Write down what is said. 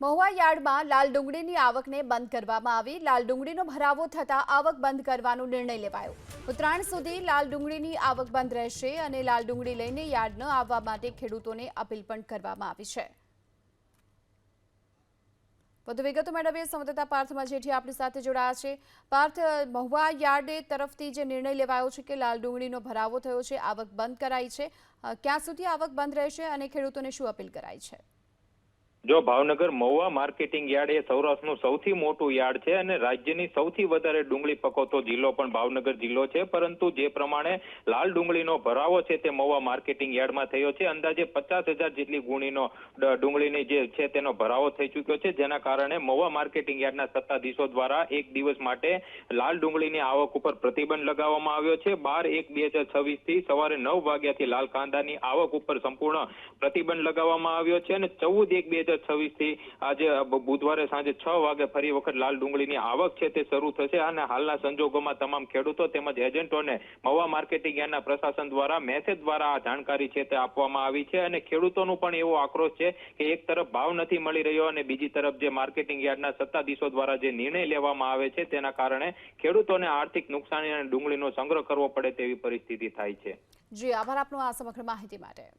મહુવા યાર્ડમાં લાલ ડુંગળીની આવકને બંધ કરવામાં આવી। લાલ ડુંગળીનો ભરાવો થતાં આવક બંધ કરવાનો નિર્ણય લેવાયો। ઉત્તરાયણ સુધી લાલ ડુંગળીની આવક બંધ રહેશે અને લાલ ડુંગળી લઈને યાર્ડ ન આવવા માટે ખેડૂતોને અપીલ પણ કરવામાં આવી છે। વધુ વિગતો મેળવીએ સંવાદદાતા પાર્થ મજેઠી આપણી સાથે જોડાયા છે। પાર્થ, મહુવા યાર્ડ તરફથી જે નિર્ણય લેવાયો છે કે લાલ ડુંગળીનો ભરાવો થયો છે, આવક બંધ કરાઈ છે, ક્યાં સુધી આવક બંધ રહેશે અને ખેડૂતોને શું અપીલ કરાઈ છે? જો ભાવનગર મહુવા માર્કેટિંગ યાર્ડ એ સૌરાષ્ટ્રનું સૌથી મોટું યાર્ડ છે અને રાજ્યની સૌથી વધારે ડુંગળી પકવતો જિલ્લો પણ ભાવનગર જિલ્લો છે, પરંતુ જે પ્રમાણે લાલ ડુંગળીનો ભરાવો છે તે મહુવા માર્કેટિંગ યાર્ડમાં થયો છે। અંદાજે 50,000 જેટલી ડુંગળીની જે છે તેનો ભરાવો થઈ ચૂક્યો છે, જેના કારણે મહુવા માર્કેટિંગ યાર્ડના સત્તાધીશો દ્વારા એક દિવસ માટે લાલ ડુંગળીની આવક ઉપર પ્રતિબંધ લગાવવામાં આવ્યો છે। 12/1/2026 થી સવારે 9 વાગ્યાથી લાલ કાંદાની આવક ઉપર સંપૂર્ણ પ્રતિબંધ લગાવવામાં આવ્યો છે અને 14/1/2026 થી આજે બુધવારે સાંજે 6 વાગે ફરી વખત લાલ ડુંગળીની આવક છે તે શરૂ થશે અને હાલના સંજોગોમાં તમામ ખેડૂતો તેમજ એજન્ટોને મહુવા માર્કેટિંગ યાર્ડના પ્રશાસન દ્વારા મેસેજ દ્વારા આ જાણકારી છે તે આપવામાં આવી છે અને ખેડૂતોનો પણ એવો આક્રોશ છે કે એક તરફ ભાવ નથી મળી રહ્યો અને બીજી તરફ જે માર્કેટિંગ યાર્ડના સત્તાધીશો દ્વારા જે નિર્ણય લેવામાં આવે છે તેના કારણે ખેડૂતોને આર્થિક નુકસાની અને ડુંગળીનો સંગ્રહ કરવો પડે તેવી પરિસ્થિતિ થાય છે। જી, આભાર આપનો આ સમગ્ર માહિતી માટે।